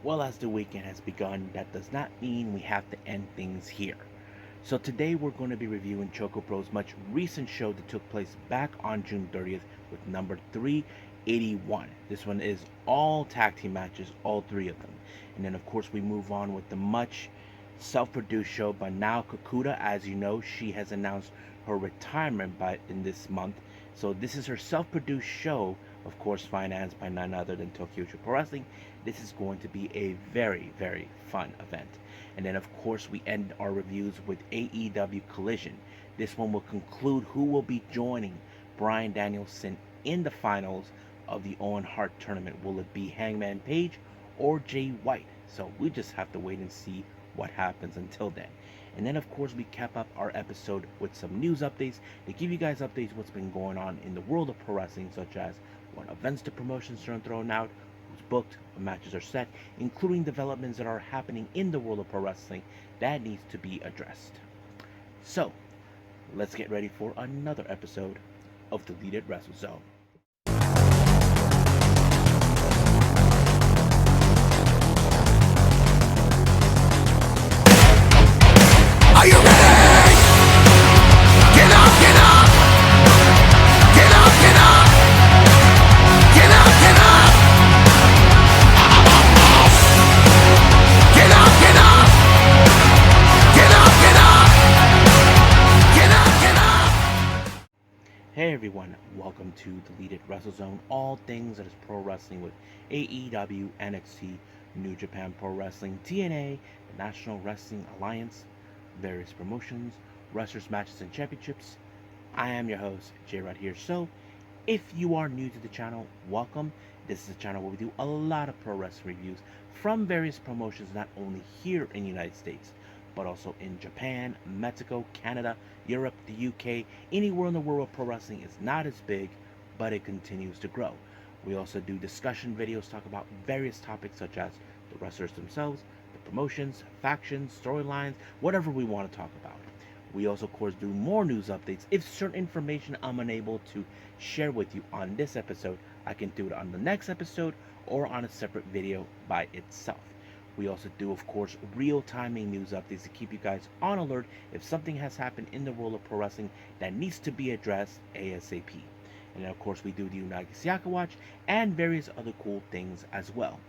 Well, as the weekend has begun, that does not mean we have to end things here. So today we're going to be reviewing ChocoPro's much recent show that took place back on June 30th with number 381. This one is all tag team matches, all three of them. And then of course we move on with the much self-produced show by Nao Kakuta. As you know, she has announced her retirement in this month. So this is her self-produced show, of course, financed by none other than Tokyo Pro Wrestling. This is going to be a very, very fun event. And then, of course, we end our reviews with AEW Collision. This one will conclude who will be joining Bryan Danielson in the finals of the Owen Hart Tournament. Will it be Hangman Page or Jay White? So we just have to wait and see what happens until then. And then, of course, we cap up our episode with some news updates to give you guys updates what's been going on in the world of pro wrestling, such as what events the promotions are thrown out, who's booked, what matches are set, including developments that are happening in the world of pro wrestling that needs to be addressed. So, let's get ready for another episode of Deleted Wrestle Zone. Are you ready? Get up, get up! Get up, get up! Get up, get up! Get up, get up! Get up, get up! Get up, get up! Hey everyone, welcome to Deleted Wrestle Zone, all things that is pro wrestling with AEW, NXT, New Japan Pro Wrestling, TNA, the National Wrestling Alliance, various promotions, wrestlers, matches, and championships. I am your host, Jay right here. So, if you are new to the channel, welcome. This is a channel where we do a lot of pro wrestling reviews from various promotions, not only here in the United States, but also in Japan, Mexico, Canada, Europe, the UK, anywhere in the world where pro wrestling is not as big, but it continues to grow. We also do discussion videos, talk about various topics such as the wrestlers themselves, the promotions, factions, storylines, whatever we want to talk about. We also, of course, do more news updates. If certain information I'm unable to share with you on this episode, I can do it on the next episode or on a separate video by itself. We also do, of course, real-timing news updates to keep you guys on alert if something has happened in the world of pro wrestling that needs to be addressed ASAP. And then, of course, we do the Unagi Siaka Watch and various other cool things as well.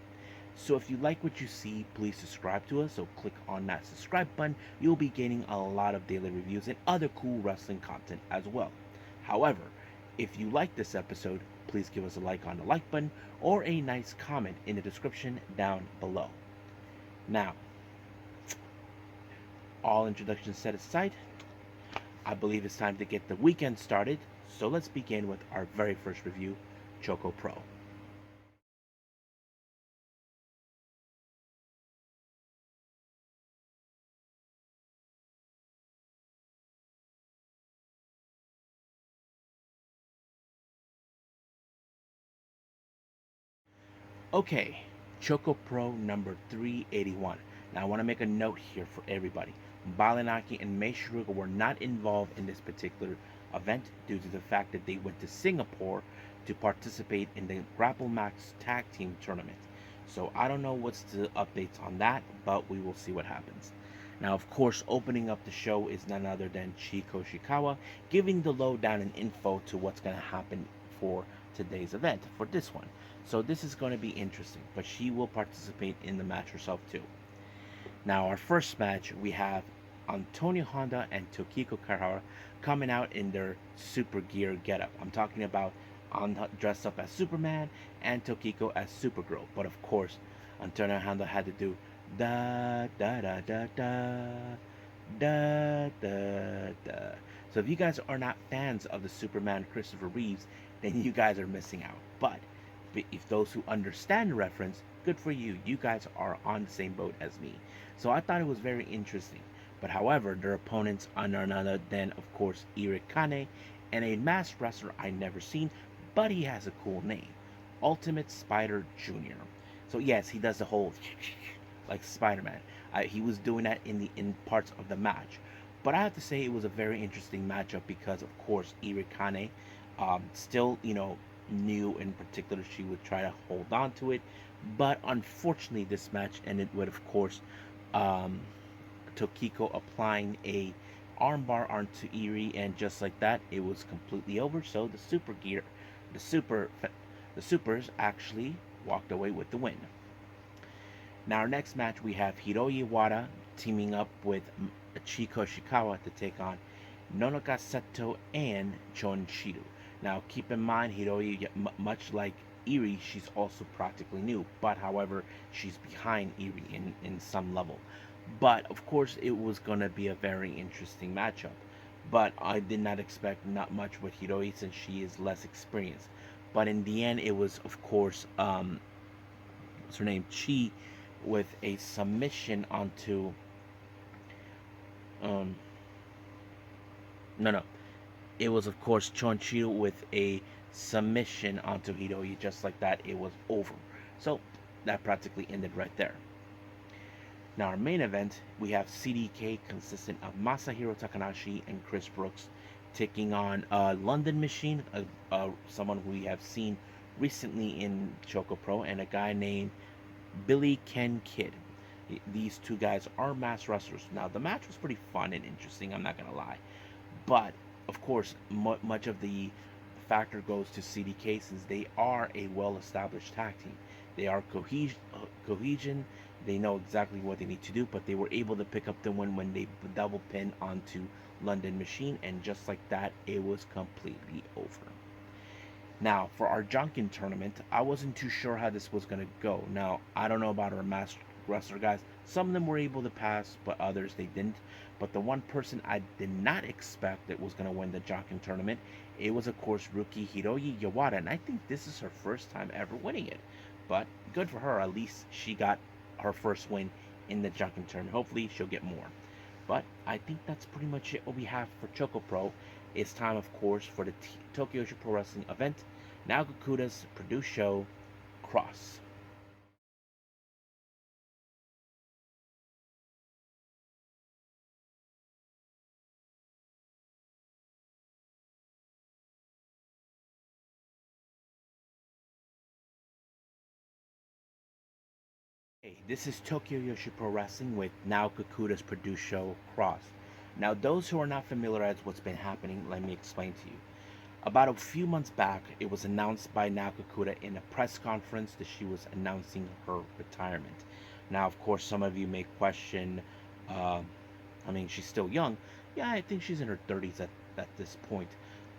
So if you like what you see, please subscribe to us. So click on that subscribe button. You'll be getting a lot of daily reviews and other cool wrestling content as well. However, if you like this episode, please give us a like on the like button or a nice comment in the description down below. Now, all introductions set aside, I believe it's time to get the weekend started. So let's begin with our very first review, ChocoPro. Okay, ChocoPro number 381. Now I want to make a note here for everybody. Balanaki and Meishuruga were not involved in this particular event due to the fact that they went to Singapore to participate in the Grapple Max Tag Team Tournament. So I don't know what's the updates on that, but we will see what happens. Now, of course, opening up the show is none other than Chiko Shikawa giving the lowdown and info to what's going to happen for today's event, for this one. So this is going to be interesting, but she will participate in the match herself too. Now, our first match, we have Antonio Honda and Tokiko Karahara coming out in their super gear getup. I'm talking about Honda dressed up as Superman and Tokiko as Supergirl. But of course, Antonio Honda had to do da da da da da da da da. So if you guys are not fans of the Superman Christopher Reeves, then you guys are missing out. But if those who understand the reference, good for you. You guys are on the same boat as me. So I thought it was very interesting. But however, their opponents are none other than, of course, Eric Kane and a masked wrestler I never seen, but he has a cool name, Ultimate Spider Jr. So yes, he does the whole like Spider-Man. He was doing that in parts of the match. But I have to say it was a very interesting matchup because, of course, Eric Kane, still, new in particular, she would try to hold on to it. But unfortunately, this match ended with, of course, um, Tokiko applying a armbar onto Eri, and just like that, it was completely over. So the super, the supers actually walked away with the win. Now, our next match, we have Hiroyi Wada teaming up with Chiko Shikawa to take on Nonoka Seto and Chon Shiru. Now, keep in mind, Hiroyi, much like Eri, she's also practically new, but however, she's behind Eri in some level. But of course, it was going to be a very interesting matchup. But I did not expect not much with Hiroyi since she is less experienced. But in the end, it was, of course, what's her name? Chi with a submission onto um no no it was of course Chonchiru with a submission onto Hiroyi. Just like that, it was over. So that practically ended right there. Now, our main event, we have CDK consistent of Masahiro Takanashi and Chris Brooks taking on London Machine, someone who we have seen recently in ChocoPro, and a guy named Billy Ken Kidd. These two guys are mass wrestlers. Now, the match was pretty fun and interesting, I'm not going to lie. But, of course, much of the factor goes to CDK since they are a well established tag team. They are cohesion. They know exactly what they need to do, but they were able to pick up the win when they double pin onto London Machine, and just like that, it was completely over. Now, for our Junkin tournament, I wasn't too sure how this was going to go. Now, I don't know about our master wrestler guys. Some of them were able to pass, but others they didn't. But the one person I did not expect that was going to win the Junkin tournament, it was, of course, rookie Hiroyi Yawada. And I think this is her first time ever winning it. But good for her. At least she got her first win in the Junkin tournament. Hopefully, she'll get more. But I think that's pretty much it what we have for ChocoPro. It's time, of course, for the Tokyo Joshi Pro Wrestling event, Nao Kakuta's produced show, Cross. Hey, this is Tokyo Joshi Pro Wrestling with Nao Kakuta's produced show, Cross. Now, those who are not familiarized with what's been happening, let me explain to you. About a few months back, it was announced by Nao Kakuta in a press conference that she was announcing her retirement. Now, of course, some of you may question, uh, I mean, she's still young. Yeah, I think she's in her 30s at this point.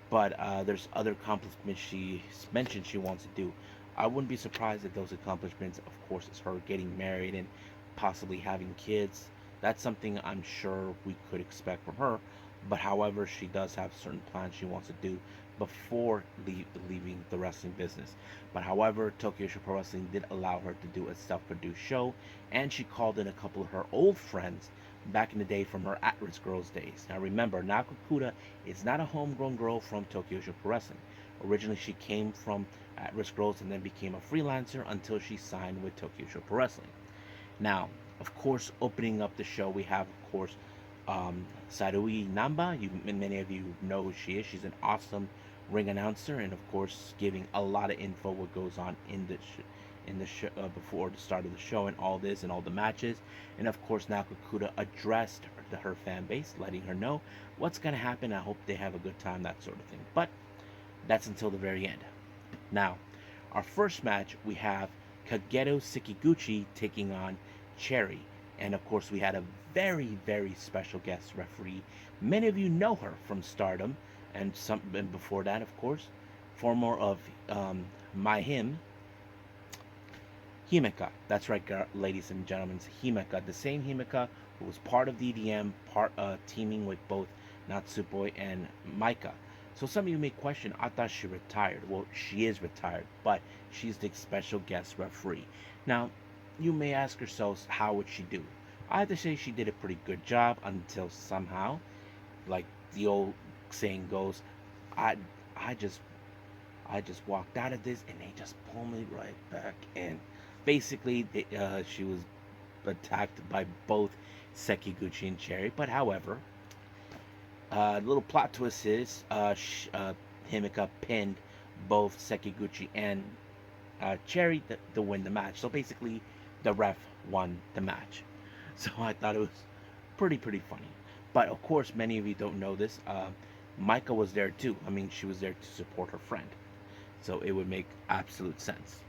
But there's other accomplishments she mentioned she wants to do. I wouldn't be surprised if those accomplishments, of course, is her getting married and possibly having kids. That's something I'm sure we could expect from her. But however, she does have certain plans she wants to do before leaving the wrestling business. But however, Tokyo Pro Wrestling did allow her to do a self-produced show, and she called in a couple of her old friends back in the day from her Actwres girls days. Now remember, Nao Kakuta is not a homegrown girl from Tokyo Pro Wrestling. Originally, she came from Actwres girls and then became a freelancer until she signed with Tokyo Pro Wrestling. Now, of course, opening up the show, we have, of course, Sarui Namba. Many of you know who she is. She's an awesome ring announcer, and of course, giving a lot of info what goes on in the show before the start of the show and all this and all the matches. And of course, Nakakuta addressed her fan base, letting her know what's gonna happen. I hope they have a good time, that sort of thing. But that's until the very end. Now, our first match, we have Kageto Sekiguchi taking on Cherry. And of course, we had a very, very special guest referee. Many of you know her from Stardom, and before that, of course, former of My Him, Himeka. That's right, ladies and gentlemen, Himeka. The same Himeka who was part of DDM, teaming with both Natsupoi and Maika. So some of you may question, I thought she retired. Well, she is retired, but she's the special guest referee. Now, you may ask yourselves, how would she do? I have to say she did a pretty good job until somehow, like the old saying goes, I I just I just walked out of this and they just pulled me right back in. Basically, she was attacked by both Sekiguchi and Cherry. But however, little plot twist is Himeka pinned both Sekiguchi and Cherry to win the match. So basically, the ref won the match. So I thought it was pretty funny. But of course, many of you don't know this. Micah was there too. I mean, she was there to support her friend. So it would make absolute sense.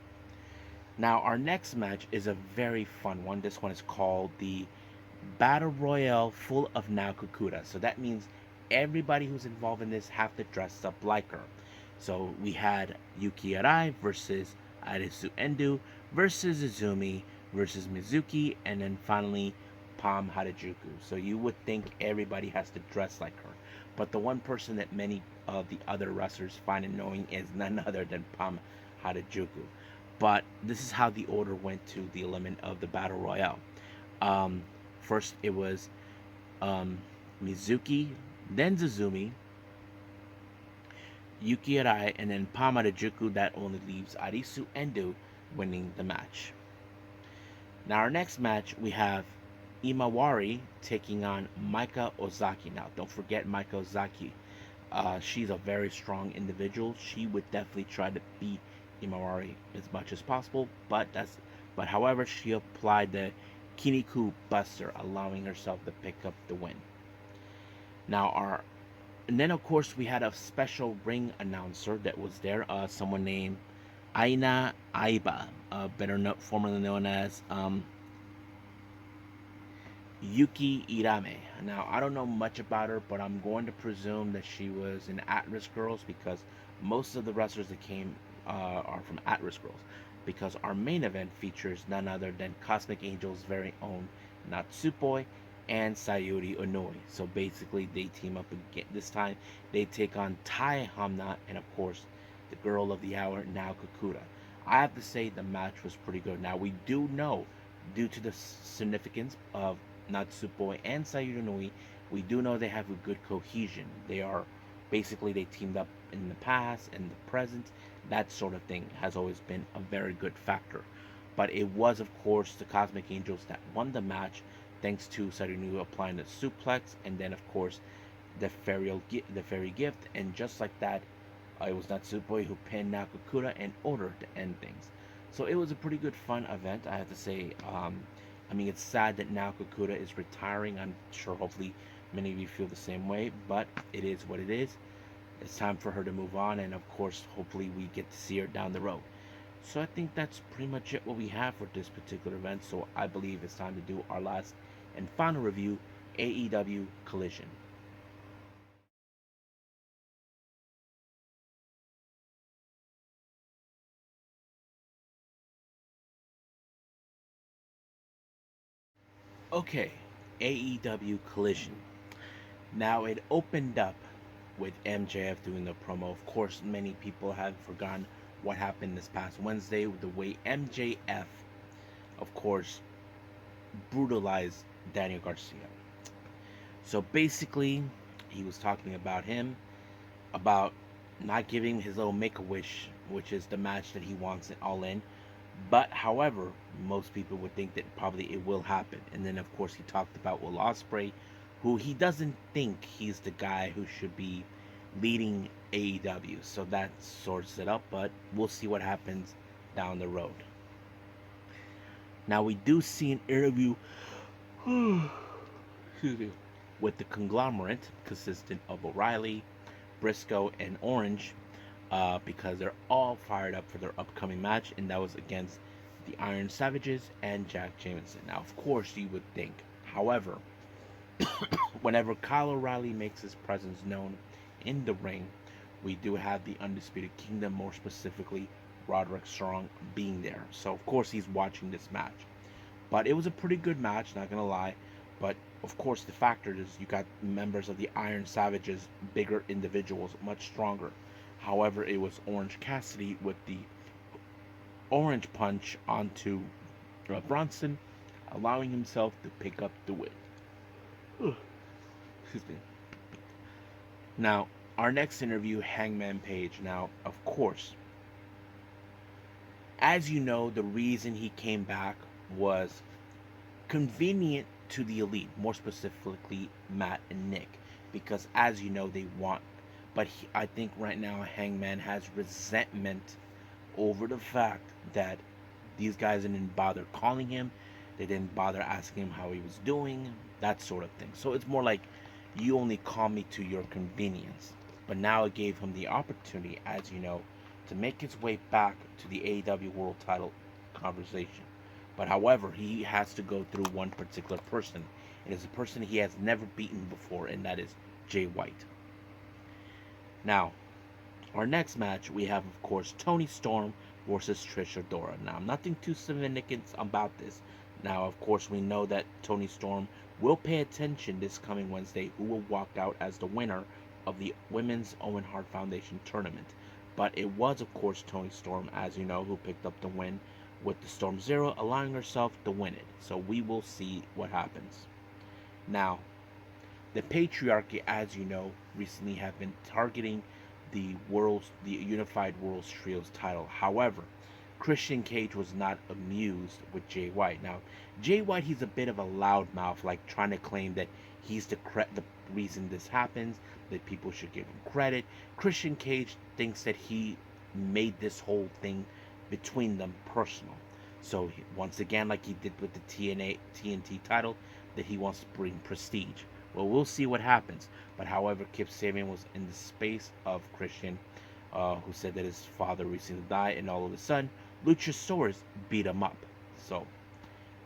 Now, our next match is a very fun one. This one is called the Battle Royale full of Nao Kakuta. So that means everybody who's involved in this have to dress up like her. So we had Yuki Arai versus Arisu Endo versus Izumi versus Mizuki, and then finally Pam Harajuku. So you would think everybody has to dress like her. But the one person that many of the other wrestlers find annoying is none other than Pam Harajuku. But this is how the order went to the element of the Battle Royale. Um, First, it was um, Mizuki, then Zuzumi, Yuki Arai, and then Pam Harajuku. That only leaves Arisu Endo winning the match. Now, our next match, we have Imawari taking on Maika Ozaki. Now, don't forget Maika Ozaki. She's a very strong individual. She would definitely try to beat Imawari as much as possible, but however, she applied the Kiniku Buster, allowing herself to pick up the win. Now, and then of course we had a special ring announcer that was there, someone named Aina Aiba, formerly known as Yuki Irame. Now, I don't know much about her, but I'm going to presume that she was in Actwres Girls because most of the wrestlers that came are from Actwres Girls. Because our main event features none other than Cosmic Angel's very own Natsupoi and Sayuri Onoi. So basically, they team up again. This time, they take on Tai Hamna and, of course, the girl of the hour, Nao Kakuta. I have to say the match was pretty good. Now, we do know, due to the significance of Natsupoi and Sayuri Onoi, we do know they have a good cohesion. They teamed up in the past and the present. That sort of thing has always been a very good factor. But it was, of course, the Cosmic Angels that won the match, thanks to Sayuri applying the suplex, and then, of course, the fairy gift. And just like that, it was Natsupoi who pinned Nakakuta and ordered to end things. So it was a pretty good, fun event, I have to say. I mean, it's sad that now Kakuta is retiring. I'm sure, hopefully, many of you feel the same way, but it is what it is. It's time for her to move on, and of course, hopefully, we get to see her down the road. So I think that's pretty much it what we have for this particular event. So I believe it's time to do our last and final review, AEW Collision. Okay, AEW Collision. Now it opened up with MJF doing the promo. Of course, many people have forgotten what happened this past Wednesday with the way MJF, of course, brutalized Daniel Garcia. So basically, he was talking about him, about not giving his little make a wish, which is the match that he wants it all in. But however, most people would think that probably it will happen. And then of course he talked about Will Ospreay, who he doesn't think he's the guy who should be leading AEW. So that sorts it up, but we'll see what happens down the road. Now we do see an interview with the conglomerate consistent of O'Reilly, Briscoe, and Orange, because they're all fired up for their upcoming match, and that was against the Iron Savages and Jack Jameson. Now, of course, you would think, however, whenever Kyle O'Reilly makes his presence known in the ring, we do have the Undisputed Kingdom, more specifically Roderick Strong, being there. So, of course, he's watching this match. But it was a pretty good match, not gonna lie. But of course, the factor is you got members of the Iron Savages, bigger individuals, much stronger. However, it was Orange Cassidy with the Orange Punch onto Bronson, allowing himself to pick up the win. Excuse me. Now, our next interview, Hangman Page. Now, of course, as you know, the reason he came back was convenient to the Elite, more specifically Matt and Nick, because as you know, they want. But I think right now Hangman has resentment over the fact that these guys didn't bother calling him, they didn't bother asking him how he was doing, that sort of thing. So it's more like you only call me to your convenience. But now it gave him the opportunity, as you know, to make his way back to the AEW World Title conversation. But however, he has to go through one particular person. It is a person he has never beaten before, and that is Jay White. Now, our next match, we have, of course, Toni Storm versus Trish Adora. Now, nothing too significant about this. Now, of course, we know that Toni Storm will pay attention this coming Wednesday, who will walk out as the winner of the Women's Owen Hart Foundation tournament. But it was, of course, Toni Storm, as you know, who picked up the win with the Storm Zero, allowing herself to win it. So we will see what happens. Now, the patriarchy, as you know, recently have been targeting the Unified World Trios title. However, Christian Cage was not amused with Jay White. Now, Jay White, he's a bit of a loudmouth, like trying to claim that he's the reason this happens, that people should give him credit. Christian Cage thinks that he made this whole thing between them personal. So once again, like he did with the TNT title, that he wants to bring prestige. Well, we'll see what happens. But however, Kip Sabian was in the space of Christian, who said that his father recently died, and all of a sudden, Luchasaurus beat him up. So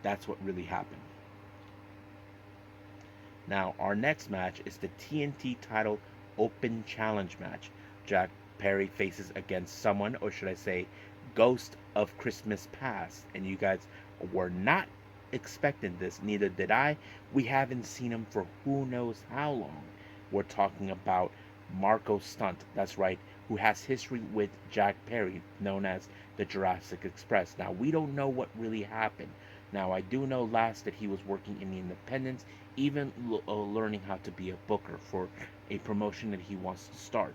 that's what really happened. Now, our next match is the TNT title Open Challenge match. Jack Perry faces against someone, or should I say, Ghost of Christmas Past. And you guys were not expecting this, neither did I. We haven't seen him for who knows how long. We're talking about Marco Stunt, that's right, who has history with Jack Perry, known as the Jurassic Express. Now, we don't know what really happened. Now, I do know last that he was working in the independents, even learning how to be a booker for a promotion that he wants to start.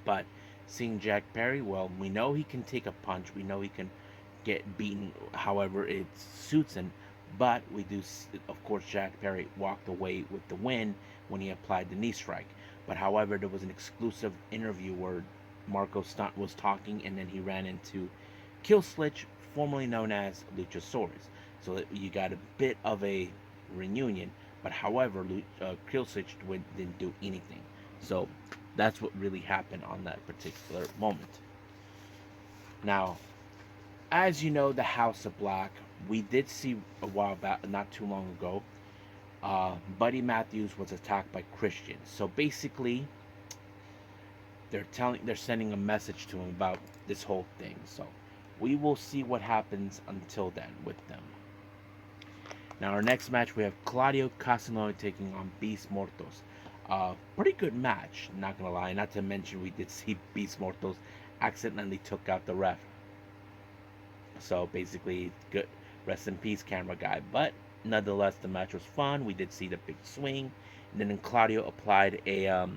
But seeing Jack Perry, well, we know he can take a punch. We know he can get beaten however it suits him. But we do, of course, Jack Perry walked away with the win when he applied the knee strike. But however, there was an exclusive interview where Marco Stunt was talking, and then he ran into Killswitch, formerly known as Luchasaurus. So you got a bit of a reunion. But however, Killswitch didn't do anything. So that's what really happened on that particular moment. Now, as you know, the House of Black, we did see a while back, not too long ago, Buddy Matthews was attacked by Christians. So basically, they're sending a message to him about this whole thing. So we will see what happens until then with them. Now, our next match, we have Claudio Castagnoli taking on Beast Mortos. Pretty good match, not gonna lie. Not to mention, we did see Beast Mortos accidentally took out the ref. So basically, good. Rest in peace, camera guy. But nonetheless, the match was fun. We did see the big swing, and then Claudio applied a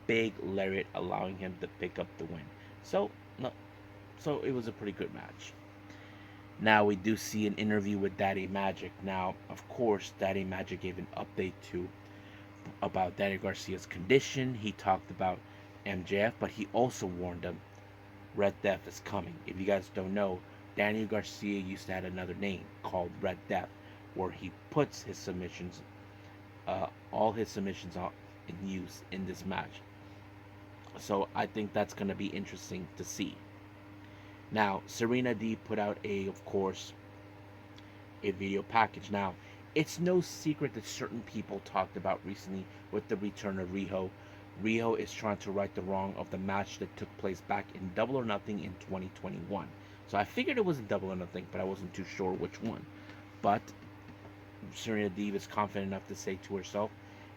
big lariat, allowing him to pick up the win. So no, so it was a pretty good match. Now we do see an interview with Daddy Magic. Now, of course, Daddy Magic gave an update about Danny Garcia's condition. He talked about MJF, but he also warned him Red Death is coming. If you guys don't know, Daniel Garcia used to have another name called Red Death, where he puts his submissions, all his submissions are in use in this match. So I think that's going to be interesting to see. Now, Serena D put out of course, a video package. Now, it's no secret that certain people talked about recently with the return of Riho. Riho is trying to right the wrong of the match that took place back in Double or Nothing in 2021. So I figured it was a Double or Nothing, but I wasn't too sure which one. But Serena Deeb is confident enough to say to herself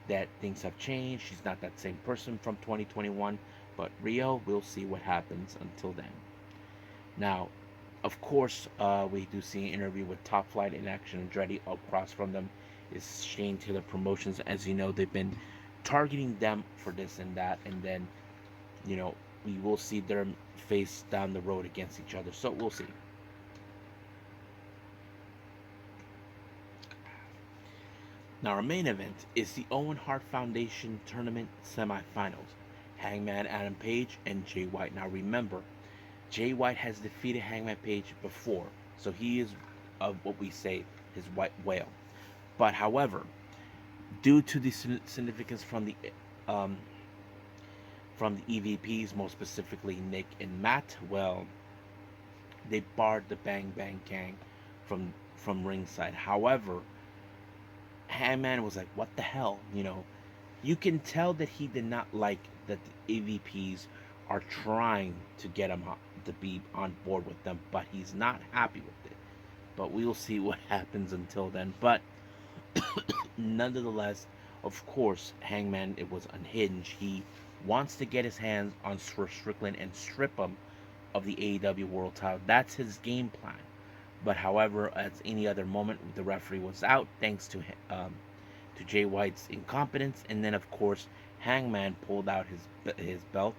that things have changed. She's not that same person from 2021. But Rio, we'll see what happens until then. Now, of course, we do see an interview with Top Flight in Action Andretti. Across from them is Shane Taylor Promotions. As you know, they've been targeting them for this and that. And then, we will see their face down the road against each other. So we'll see. Now, our main event is the Owen Hart Foundation Tournament semifinals. Hangman Adam Page and Jay White. Now, remember, Jay White has defeated Hangman Page before, so he is of what we say his white whale. But however, due to the significance um, from the EVPs, most specifically Nick and Matt, well, they barred the Bang Bang Gang from ringside. However, Hangman was like, "What the hell?" You can tell that he did not like that the EVPs are trying to get him to be on board with them, but he's not happy with it. But we will see what happens until then. But nonetheless, of course, Hangman, it was unhinged. He wants to get his hands on Strickland and strip him of the AEW World Title. That's his game plan. But however, at any other moment, the referee was out thanks to Jay White's incompetence, and then of course Hangman pulled out his belt,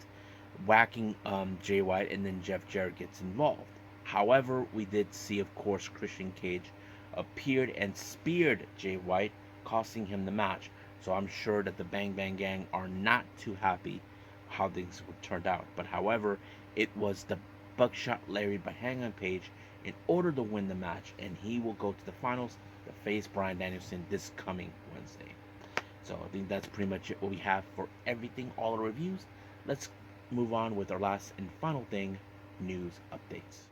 whacking Jay White, and then Jeff Jarrett gets involved. However, we did see, of course, Christian Cage appeared and speared Jay White, costing him the match. So I'm sure that the Bang Bang Gang are not too happy how things turned out. But however, it was the buckshot lariat by Hangman Page in order to win the match, and he will go to the finals to face Bryan Danielson this coming Wednesday. So I think that's pretty much it, what we have for everything, all the reviews. Let's move on with our last and final thing, news updates.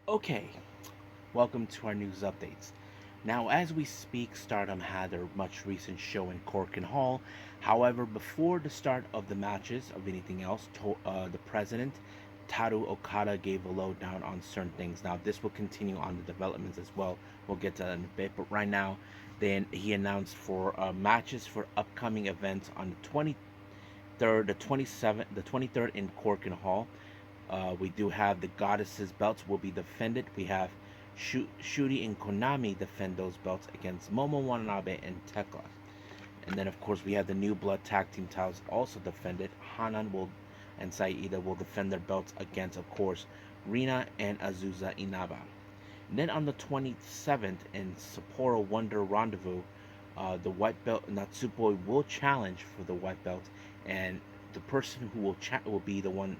Okay, welcome to our news updates. Now, as we speak, Stardom had their much recent show in Corkin Hall. However, before the start of the matches, of anything else, the president, Taru Okada, gave a lowdown on certain things. Now, this will continue on the developments as well. We'll get to that in a bit. But right now, then he announced for matches for upcoming events on the 23rd, the 27th, the 23rd in Corkin Hall. We do have the Goddesses belts will be defended. We have Shuri and Konami defend those belts against Momo Watanabe and Tekla. And then, of course, we have the New Blood Tag Team titles also defended. Hanan and Saida will defend their belts against, of course, Rina and Azusa Inaba. And then on the 27th in Sapporo Wonder Rendezvous, the white belt Natsupoi will challenge for the white belt, and the person who will be the one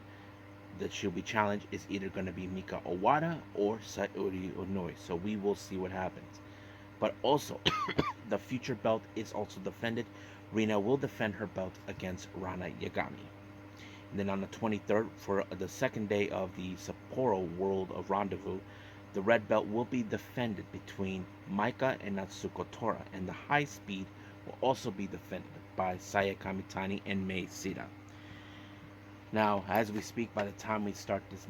that she'll be challenged is either going to be Mika Owada or Sayuri Onoi. So we will see what happens. But also, the future belt is also defended. Rina will defend her belt against Rana Yagami. And then on the 23rd, for the second day of the Sapporo World of Rendezvous, the red belt will be defended between Maika and Natsuko Tora, and the high speed will also be defended by Saya Kamitani and Mei Sita. Now, as we speak, by the time we start this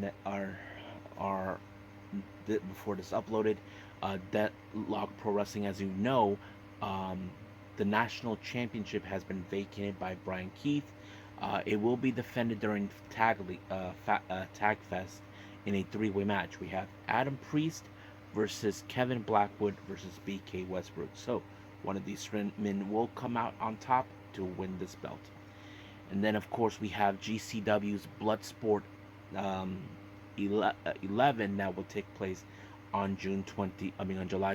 before this uploaded, Deadlock Pro Wrestling, as you know, the national championship has been vacated by Brian Keith. It will be defended during Tag Fest in a three-way match. We have Adam Priest versus Kevin Blackwood versus BK Westbrook. So one of these men will come out on top to win this belt. And then, of course, we have GCW's Bloodsport 11 that will take place on July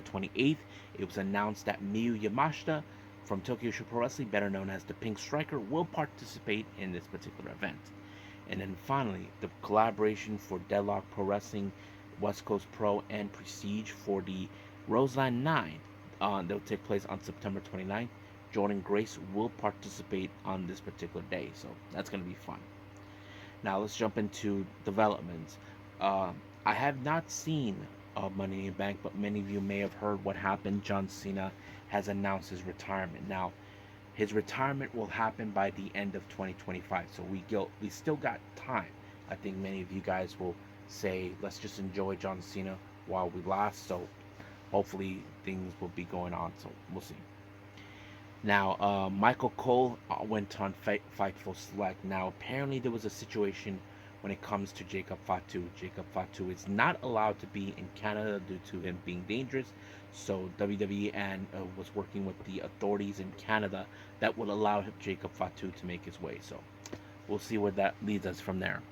28th. It was announced that Miyu Yamashita from Tokyo Pro Wrestling, better known as the Pink Striker, will participate in this particular event. And then finally, the collaboration for Deadlock Pro Wrestling, West Coast Pro, and Prestige for the Roseland 9 that will take place on September 29th. Jordan Grace will participate on this particular day, so that's going to be fun. Now let's jump into developments. I have not seen Money in the Bank, but many of you may have heard what happened. John Cena has announced his retirement. Now, his retirement will happen by the end of 2025, so we still got time. I think many of you guys will say, let's just enjoy John Cena while we last, so hopefully things will be going on, so we'll see. Now, Michael Cole went on Fightful Select. Now, apparently there was a situation when it comes to Jacob Fatu. Jacob Fatu is not allowed to be in Canada due to him being dangerous. So WWE was working with the authorities in Canada that would allow Jacob Fatu to make his way. So we'll see where that leads us from there.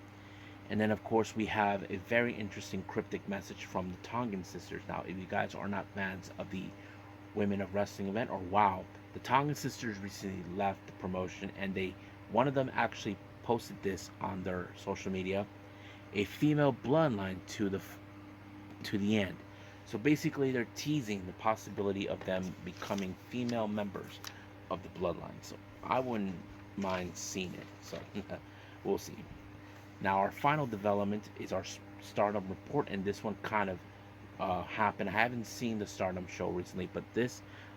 And then, of course, we have a very interesting cryptic message from the Tongan sisters. Now, if you guys are not fans of the Women of Wrestling event, or WOW, the Tongan sisters recently left the promotion, and one of them actually posted this on their social media, a female bloodline to the end. So basically, they're teasing the possibility of them becoming female members of the bloodline. So I wouldn't mind seeing it. So we'll see. Now, our final development is our Stardom report, and this one kind of happened. I haven't seen the Stardom show recently, but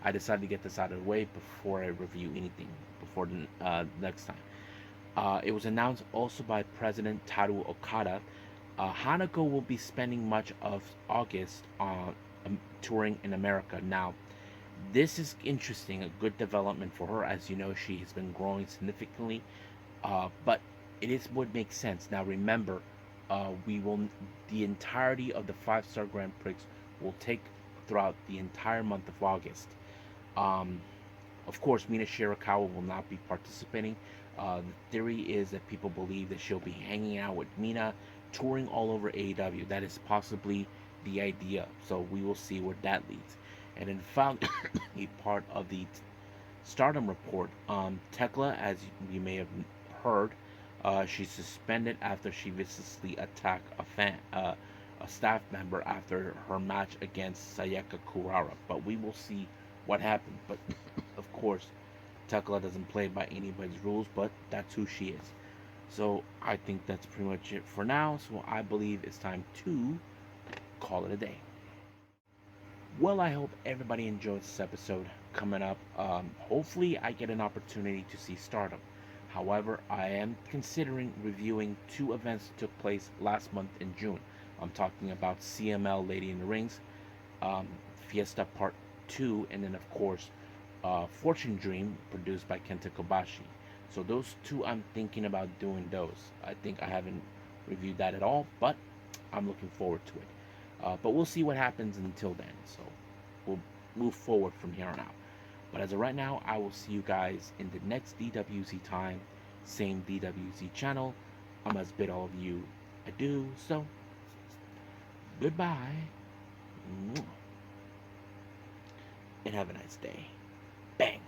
I decided to get this out of the way before I review anything before the next time. It was announced also by President Taru Okada. HANAKO will be spending much of August touring in America. Now, this is interesting, a good development for her. As you know, she has been growing significantly, but would make sense. Now, remember, the entirety of the 5-star Grand Prix will take throughout the entire month of August. Um, of course, Mina Shirakawa will not be participating. The theory is that people believe that she'll be hanging out with Mina, touring all over AEW. That is possibly the idea. So we will see where that leads. And then found a part of the Stardom report. Tekla, as you may have heard, she's suspended after she viciously attacked a staff member after her match against Sayaka Kurara. But we will see what happened. But of course, Tekla doesn't play by anybody's rules, but that's who she is. So I think that's pretty much it for now. So I believe it's time to call it a day. Well, I hope everybody enjoyed this episode. Coming up, hopefully I get an opportunity to see Stardom. However, I am considering reviewing 2 events that took place last month in June. I'm talking about CML Lady in the Rings, Fiesta Part 2, and then of course Fortune Dream, produced by Kenta Kobashi. So those 2, I'm thinking about doing those. I think I haven't reviewed that at all, but I'm looking forward to it. But we'll see what happens until then. So we'll move forward from here on out. But as of right now, I will see you guys in the next DWZ time, same DWZ channel. I must bid all of you adieu. So goodbye, and have a nice day. Bang.